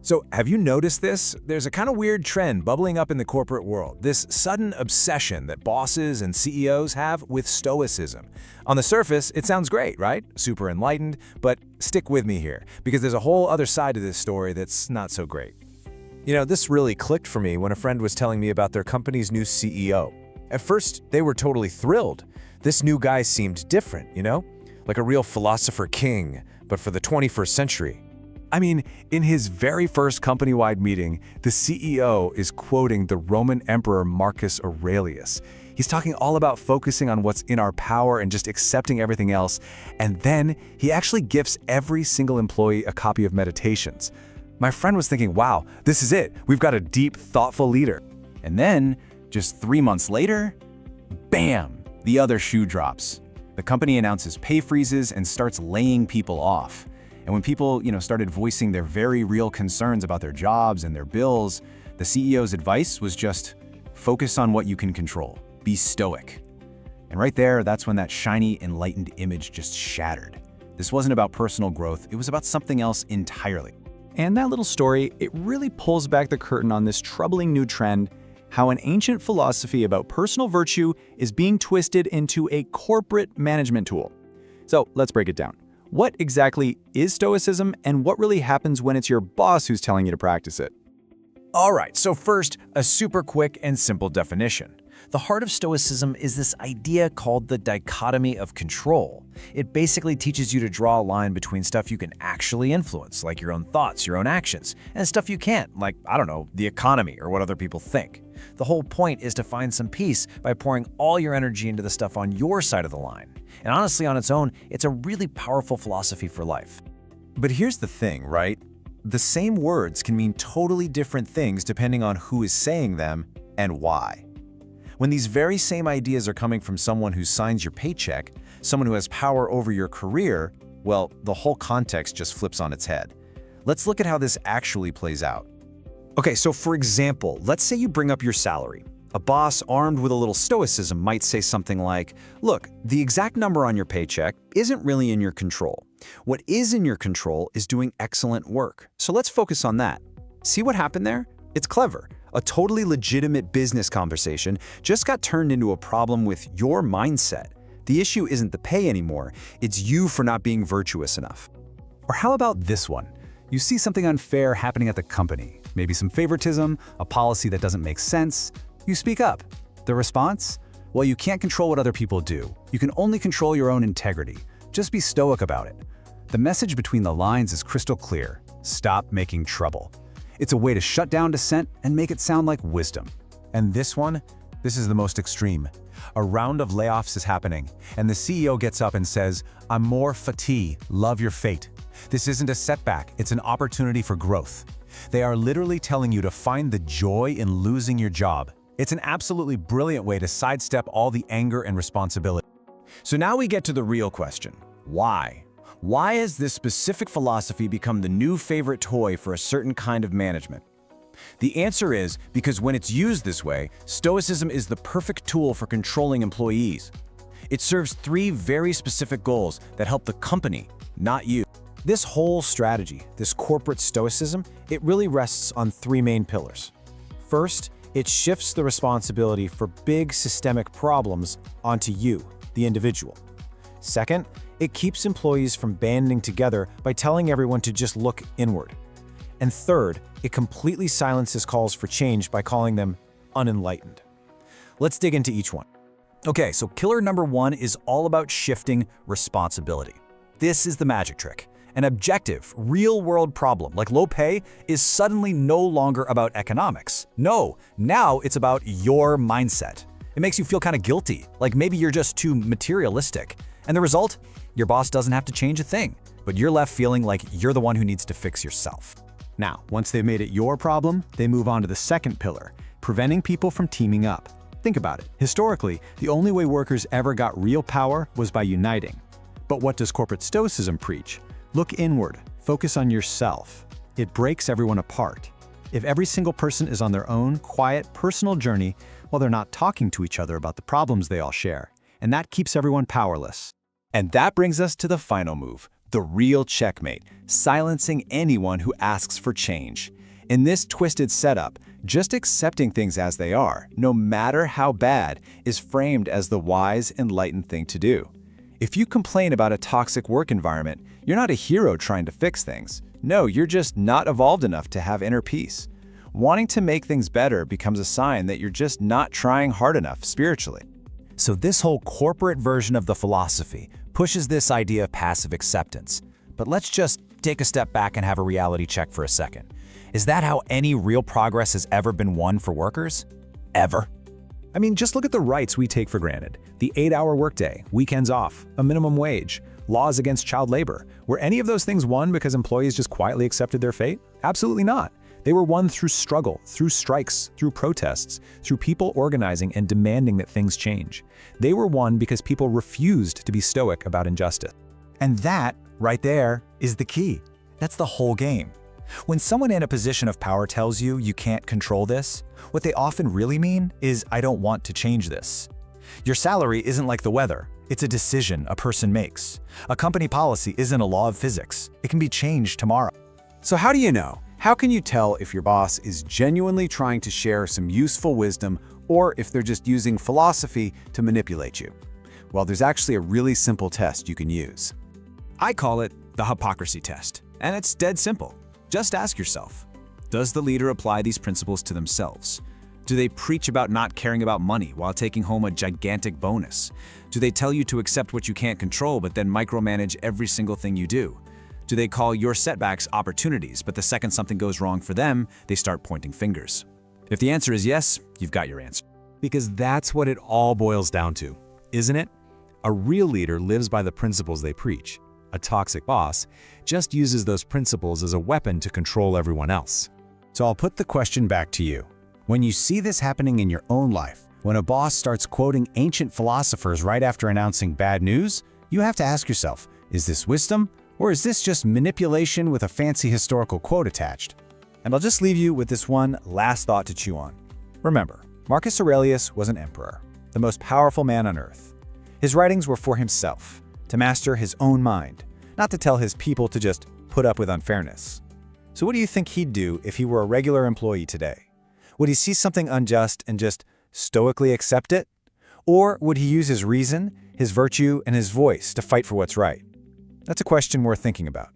So, have you noticed this? There's a kind of weird trend bubbling up in the corporate world, this sudden obsession that bosses and CEOs have with Stoicism. On the surface, it sounds great, right? Super enlightened, but stick with me here, because there's a whole other side to this story that's not so great. This really clicked for me when a friend was telling me about their company's new CEO. At first, they were totally thrilled. This new guy seemed different, like a real philosopher king, but for the 21st century. I mean, in his very first company-wide meeting, the CEO is quoting the Roman Emperor Marcus Aurelius. He's talking all about focusing on what's in our power and just accepting everything else. And then he actually gifts every single employee a copy of Meditations. My friend was thinking, wow, this is it. We've got a deep, thoughtful leader. And then, just 3 months later, bam, the other shoe drops. The company announces pay freezes and starts laying people off. And when people, started voicing their very real concerns about their jobs and their bills, the CEO's advice was just focus on what you can control. Be stoic. And right there, that's when that shiny, enlightened image just shattered. This wasn't about personal growth, it was about something else entirely. And that little story, it really pulls back the curtain on this troubling new trend, how an ancient philosophy about personal virtue is being twisted into a corporate management tool. So let's break it down. What exactly is Stoicism, and what really happens when it's your boss who's telling you to practice it? All right, so first, a super quick and simple definition. The heart of Stoicism is this idea called the dichotomy of control. It basically teaches you to draw a line between stuff you can actually influence, like your own thoughts, your own actions, and stuff you can't, like, the economy or what other people think. The whole point is to find some peace by pouring all your energy into the stuff on your side of the line. And honestly, on its own, it's a really powerful philosophy for life. But here's the thing, right? The same words can mean totally different things depending on who is saying them and why. When these very same ideas are coming from someone who signs your paycheck, someone who has power over your career, well, the whole context just flips on its head. Let's look at how this actually plays out. Okay, so for example, let's say you bring up your salary. A boss armed with a little stoicism might say something like, look, the exact number on your paycheck isn't really in your control. What is in your control is doing excellent work. So let's focus on that. See what happened there? It's clever. A totally legitimate business conversation just got turned into a problem with your mindset. The issue isn't the pay anymore, it's you for not being virtuous enough. Or how about this one? You see something unfair happening at the company, maybe some favoritism, a policy that doesn't make sense. You speak up. The response? Well, you can't control what other people do. You can only control your own integrity. Just be stoic about it. The message between the lines is crystal clear. Stop making trouble. It's a way to shut down dissent and make it sound like wisdom. And this is the most extreme. A round of layoffs is happening, and the CEO gets up and says, I'm more fatigued, love your fate. This isn't a setback, it's an opportunity for growth. They are literally telling you to find the joy in losing your job. It's an absolutely brilliant way to sidestep all the anger and responsibility. So now we get to the real question. Why? Why has this specific philosophy become the new favorite toy for a certain kind of management? The answer is because when it's used this way, Stoicism is the perfect tool for controlling employees. It serves 3 very specific goals that help the company, not you. This whole strategy, this corporate Stoicism, it really rests on 3 main pillars. First, it shifts the responsibility for big systemic problems onto you, the individual. Second, it keeps employees from banding together by telling everyone to just look inward. And third, it completely silences calls for change by calling them unenlightened. Let's dig into each one. Okay, so killer number 1 is all about shifting responsibility. This is the magic trick. An objective, real-world problem like low pay is suddenly no longer about economics. No, now it's about your mindset. It makes you feel kind of guilty, like maybe you're just too materialistic. And the result? Your boss doesn't have to change a thing, but you're left feeling like you're the one who needs to fix yourself. Now, once they've made it your problem, they move on to the second pillar, preventing people from teaming up. Think about it. Historically, the only way workers ever got real power was by uniting. But what does corporate Stoicism preach? Look inward, focus on yourself. It breaks everyone apart. If every single person is on their own quiet, personal journey, well, they're not talking to each other about the problems they all share, and that keeps everyone powerless. And that brings us to the final move, The real checkmate, silencing anyone who asks for change. In this twisted setup, just accepting things as they are, no matter how bad, is framed as the wise, enlightened thing to do. If you complain about a toxic work environment, you're not a hero trying to fix things. No, you're just not evolved enough to have inner peace. Wanting to make things better becomes a sign that you're just not trying hard enough spiritually. So this whole corporate version of the philosophy pushes this idea of passive acceptance. But let's just take a step back and have a reality check for a second. Is that how any real progress has ever been won for workers? Ever? I mean, just look at the rights we take for granted. The 8-hour workday, weekends off, a minimum wage, laws against child labor. Were any of those things won because employees just quietly accepted their fate? Absolutely not. They were won through struggle, through strikes, through protests, through people organizing and demanding that things change. They were won because people refused to be stoic about injustice. And that, right there, is the key. That's the whole game. When someone in a position of power tells you you can't control this, what they often really mean is, I don't want to change this. Your salary isn't like the weather. It's a decision a person makes. A company policy isn't a law of physics. It can be changed tomorrow. So how do you know? How can you tell if your boss is genuinely trying to share some useful wisdom or if they're just using philosophy to manipulate you? Well, there's actually a really simple test you can use. I call it the hypocrisy test, and it's dead simple. Just ask yourself, does the leader apply these principles to themselves? Do they preach about not caring about money while taking home a gigantic bonus? Do they tell you to accept what you can't control but then micromanage every single thing you do? Do they call your setbacks opportunities, but the second something goes wrong for them, they start pointing fingers? If the answer is yes, you've got your answer. Because that's what it all boils down to, isn't it? A real leader lives by the principles they preach. A toxic boss just uses those principles as a weapon to control everyone else. So I'll put the question back to you. When you see this happening in your own life, when a boss starts quoting ancient philosophers right after announcing bad news, you have to ask yourself, is this wisdom? Or is this just manipulation with a fancy historical quote attached? And I'll just leave you with this one last thought to chew on. Remember, Marcus Aurelius was an emperor, the most powerful man on earth. His writings were for himself, to master his own mind, not to tell his people to just put up with unfairness. So what do you think he'd do if he were a regular employee today? Would he see something unjust and just stoically accept it? Or would he use his reason, his virtue, and his voice to fight for what's right? That's a question worth thinking about.